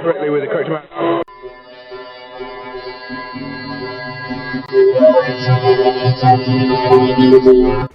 correctly with the correct amount.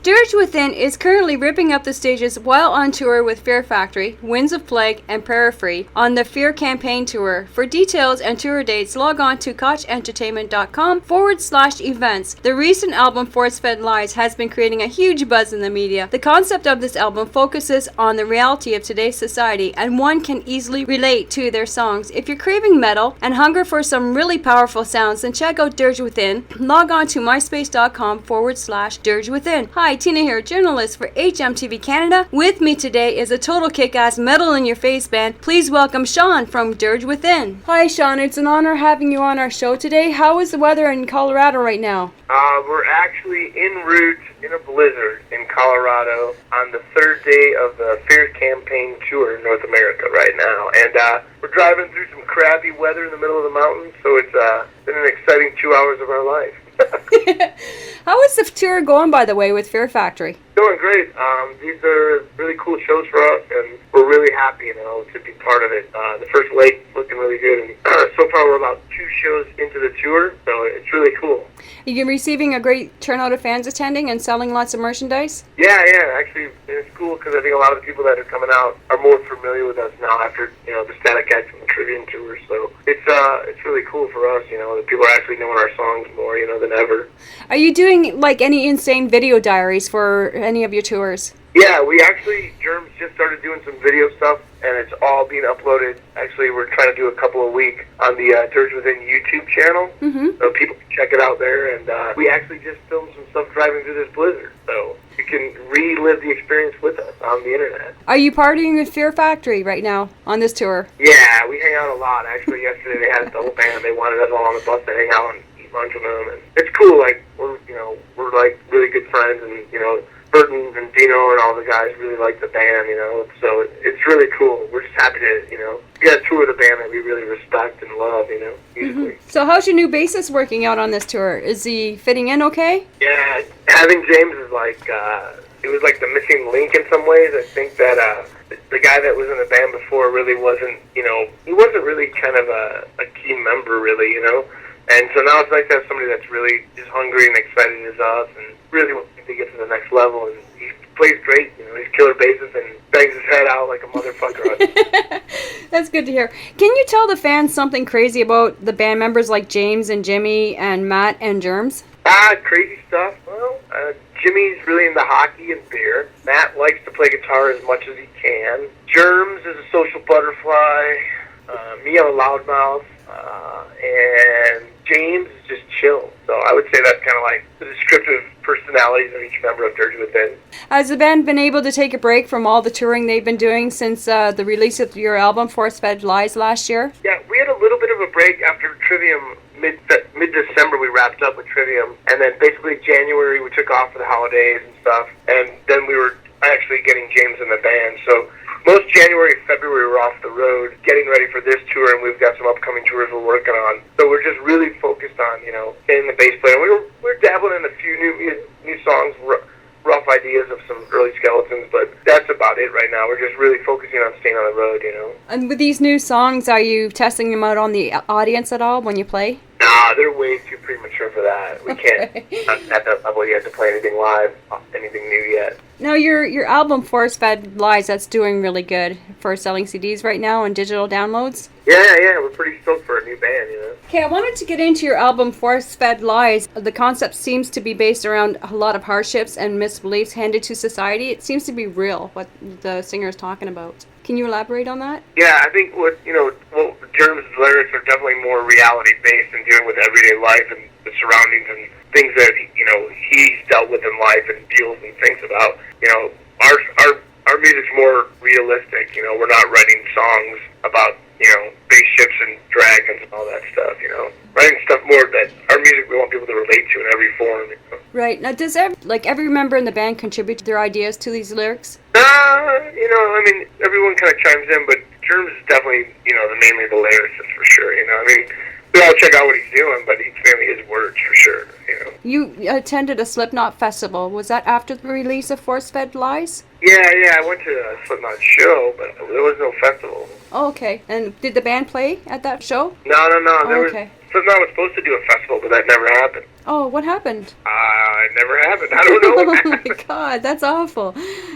Dirge Within is currently ripping up the stages while on tour with Fear Factory, Winds of Plague, and Prayer Free on the Fear Campaign Tour. For details and tour dates, log on to kochentertainment.com/events. The recent album Force Fed Lies has been creating a huge buzz in the media. The concept of this album focuses on the reality of today's society, and one can easily relate to their songs. If you're craving metal and hunger for some really powerful sounds, then check out Dirge Within. Log on to myspace.com/Dirge Within. Hi, Tina here, journalist for HMTV Canada. With me today is a total kick-ass metal-in-your-face band. Please welcome Sean from Dirge Within. Hi Sean, it's an honor having you on our show today. How is the weather in Colorado right now? We're actually en route in a blizzard in Colorado on the third day of the Fear Campaign Tour in North America right now. And we're driving through some crappy weather in the middle of the mountains, so it's been an exciting 2 hours of our life. How is the tour going, by the way, with Fear Factory? Doing great. These are really cool shows for us, and we're really happy, to be part of it. The first leg looking really good, and so far we're about 2 shows into the tour, so it's really cool. You're receiving a great turnout of fans attending and selling lots of merchandise? Yeah, actually, it's cool because I think a lot of the people that are coming out are more familiar with us now after, the Static X and the Trivium tour, so it's really cool for us, that people are actually knowing our songs more, than ever. Are you doing, any insane video diaries for any of your tours? Yeah, we actually, Germs just started doing some video stuff, and it's all being uploaded. Actually, we're trying to do a couple a week on the Dirge Within YouTube channel, so people can check it out there, and we actually just filmed some stuff driving through this blizzard, so you can relive the experience with us on the internet. Are you partying with Fear Factory right now on this tour? Yeah, we hang out a lot. Actually, yesterday they had us the whole band. They wanted us all on the bus to hang out and eat lunch with them, and it's cool. We're like really good friends, and Burton and Dino and all the guys really like the band, so it's really cool. We're just happy to, get a tour with a band that we really respect and love, musically. So how's your new bassist working out on this tour? Is he fitting in okay? Yeah, having James is it was like the missing link in some ways. I think that the guy that was in the band before really wasn't, he wasn't really kind of a key member, really, And so now it's nice to have somebody that's really just hungry and excited as us and really wants to get to the next level. And he plays great, he's killer bassist and bangs his head out like a motherfucker. That's good to hear. Can you tell the fans something crazy about the band members like James and Jimmy and Matt and Germs? Crazy stuff. Well, Jimmy's really into hockey and beer. Matt likes to play guitar as much as he can. Germs is a social butterfly. Me, I'm a loudmouth. And James is just chill. So I would say that's kind of like the descriptive personalities of each member of Dirge Within. Has the band been able to take a break from all the touring they've been doing since the release of your album, Force Fed Lies, last year? Yeah, we had a little bit of a break after Trivium. Mid-December we wrapped up with Trivium, and then basically January we took off for the holidays and stuff, and then we were actually getting James in the band. So most January, February we're off the road getting ready for this tour, and we've got some upcoming tours we're working on. So we're just really focused on, getting the bass player. We're dabbling in a few new songs, rough ideas of some early Skeletons, but that's about it right now. We're just really focusing on staying on the road, And with these new songs, are you testing them out on the audience at all when you play? Nah, they're way too premature for that. We can't, not at that level yet, to play anything live, anything new yet. Now, your album, Force Fed Lies, that's doing really good for selling CDs right now and digital downloads? Yeah, we're pretty stoked for a new band, Okay, I wanted to get into your album, Force Fed Lies. The concept seems to be based around a lot of hardships and misbeliefs handed to society. It seems to be real, what the singer is talking about. Can you elaborate on that? Yeah, I think Germs' lyrics are definitely more reality-based and dealing with everyday life and the surroundings and things that, he's dealt with in life and feels and thinks about. Our music's more realistic, we're not writing songs about, spaceships and dragons and all that stuff, Writing stuff more that our music we want people to relate to in every form. Right. Now, does every member in the band contribute their ideas to these lyrics? Everyone kind of chimes in, but Germs is definitely, mainly the lyricist for sure, we all check out what he's doing, but he's mainly his words for sure, You attended a Slipknot festival. Was that after the release of Force Fed Lies? Yeah, I went to a Slipknot show, but there was no festival. Oh, okay. And did the band play at that show? No. Oh, okay. Slipknot was supposed to do a festival, but that never happened. Oh, what happened? It never happened. I don't know what Oh happened. my God, that's awful.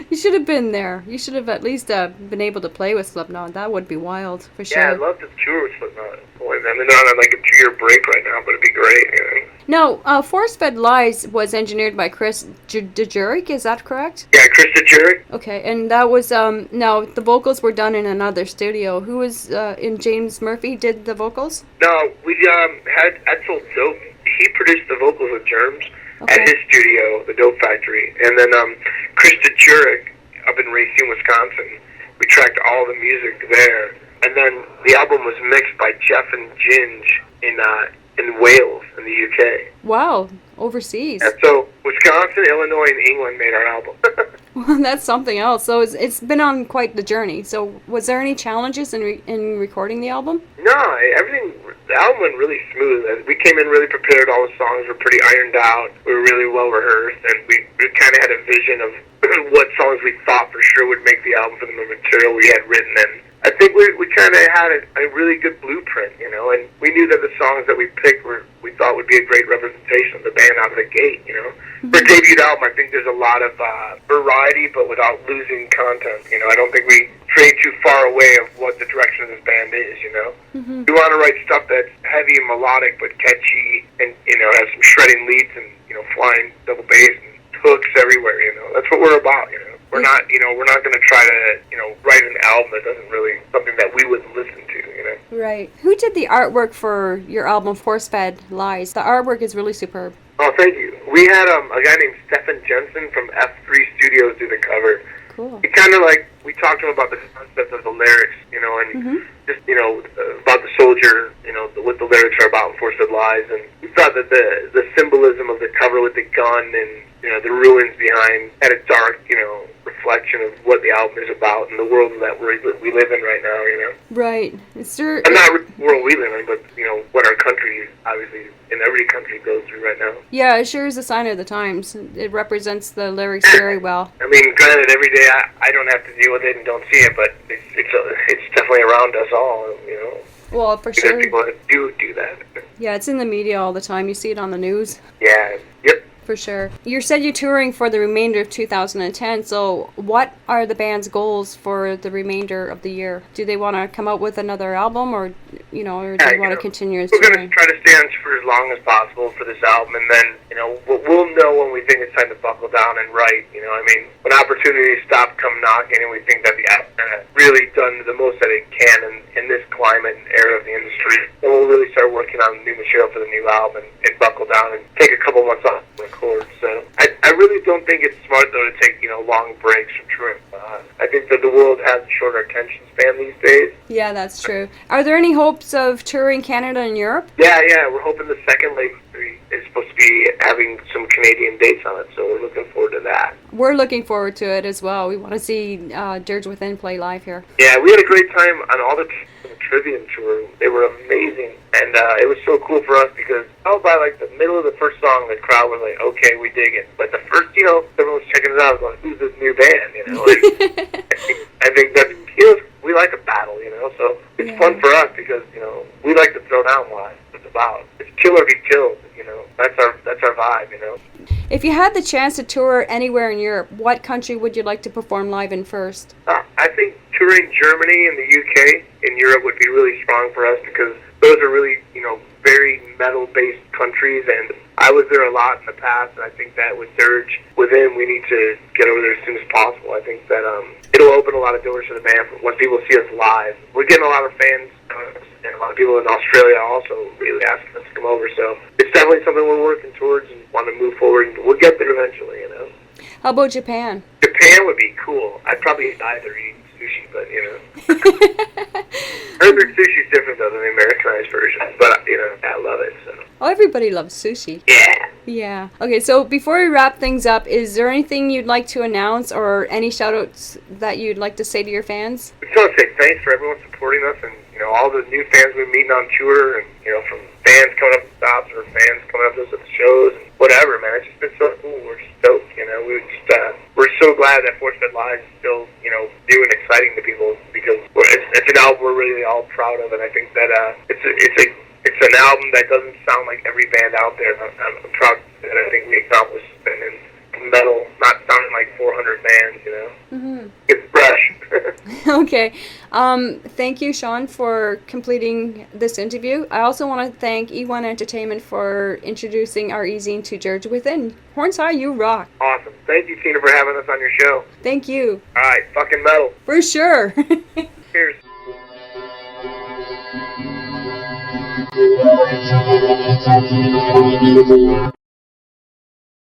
You should have been there. You should have at least been able to play with Slipknot. That would be wild, for sure. Yeah, I'd love to tour with Slipknot. Boy, I mean, they're on like a 2-year break right now, but it'd be great. You know? Now, Force Fed Lies was engineered by Chris Dirge, is that correct? Yeah, Krista Jurek. Okay, and that was, now, the vocals were done in another studio. Who was, in James Murphy did the vocals? No, we had Edsel Dope. He produced the vocals with Germs Okay. at his studio, the Dope Factory. And then Krista Jurek up in Racine, Wisconsin. We tracked all the music there. And then the album was mixed by Jeff and Ginge in Wales, in the UK. Wow, overseas. And so Wisconsin, Illinois, and England made our album. Well, that's something else. So it's been on quite the journey. So was there any challenges in recording the album? No, the album went really smooth. We came in really prepared. All the songs were pretty ironed out. We were really well rehearsed, and we kind of had a vision of what songs we thought for sure would make the album from the material we had written. And I think we kind of had a really good blueprint, you know, and we knew that the songs that we picked we thought would be a great representation of the band out of the gate, you know. For a debut album, I think there's a lot of variety, but without losing content, you know. I don't think we strayed too far away of what the direction of this band is, you know. Mm-hmm. We want to write stuff that's heavy and melodic, but catchy, and, you know, has some shredding leads and, you know, flying double bass and hooks everywhere, you know. That's what we're about, you know. We're not going to try to, you know, write an album that doesn't really, something that we would listen to, you know. Right. Who did the artwork for your album Force Fed Lies? The artwork is really superb. Oh, thank you. We had a guy named Stefan Jensen from F3 Studios do the cover. Cool. He kind of like, we talked to him about the concept of the lyrics, you know, and just, you know, about the soldier, you know, what the lyrics are about in Force Fed Lies. And we thought that the symbolism of the cover with the gun and, you know, the ruins behind had a dark, you know, reflection of what the album is about and the world that we live in right now, you know. Right. Is there... And not the world we live in, but, you know, what our country, obviously, in every country goes through right now. Yeah, it sure is a sign of the times. It represents the lyrics very well. I mean, granted, every day I don't have to deal with it and don't see it, but it's definitely around us all, you know. Well, for because sure. people do that. Yeah, it's in the media all the time. You see it on the news. Yeah, yep. For sure. You said you're touring for the remainder of 2010, so what are the band's goals for the remainder of the year? Do they want to come out with another album, or, you know, or do they want to continue We're going touring? to try to stay on for as long as possible for this album, and then, you know, we'll know when we think it's time to buckle down and write, you know. I mean, when opportunities stop come knocking and we think that the album has really done the most that it can in this climate and era of the industry, then we'll really start working on new material for the new album and buckle down and take a couple months off to record. So I really don't think it's smart, though, to take, you know, long breaks from touring. I think that the world has a shorter attention span these days. Yeah, that's true. Are there any hopes of touring Canada and Europe? Yeah, we're hoping the second leg is supposed to be having some Canadian dates on it, so we're looking forward to that. We're looking forward to it as well. We want to see Dirge Within play live here. Yeah, we had a great time on all the Trivium tour. They were amazing, and it was so cool for us because by like the middle of the first song, the crowd was like, okay, we dig it. But the first, you know, everyone was checking it out, going, who's this new band, you know? I think that, you know, we like a battle, you know, so it's fun for us because, you know, we like to throw down live. It's about, it's kill or be killed, you know. That's our vibe, you know. If you had the chance to tour anywhere in Europe, what country would you like to perform live in first? I think touring Germany and the UK and Europe would be really strong for us because those are really, you know, very metal-based countries, and I was there a lot in the past, and I think that with Dirge Within, we need to get over there as soon as possible. I think that it'll open a lot of doors for the band when people see us live. We're getting a lot of fans, and a lot of people in Australia also really asking us to come over, so it's definitely something we're working towards and want to move forward, and we'll get there eventually, you know. How about Japan? Japan would be cool. I'd probably either eat sushi, but, you know. Herbert sushi's different, though, than the Americanized version, but, you know, I love it, so. Oh, everybody loves sushi. Yeah. Yeah. Okay, so before we wrap things up, is there anything you'd like to announce or any shout-outs that you'd like to say to your fans? We just want to say thanks for everyone supporting us and, you know, all the new fans we're meeting on tour and, you know, from fans coming up to stops or fans coming up to us at the shows and whatever, man. It's just been so cool. We're just stoked, you know. We're so glad that Force Fed Live is still, you know, new and exciting to people because it's an album we're really all proud of, and I think that it's an album that doesn't sound like every band out there. I'm proud that I think we accomplished in metal, not sounding like 400 bands, you know. Mm-hmm. It's fresh. Okay. Thank you, Sean, for completing this interview. I also want to thank E1 Entertainment for introducing our e-zine to Dirge Within. Horns High, you rock. Awesome. Thank you, Tina, for having us on your show. Thank you. All right, fucking metal. For sure. Cheers.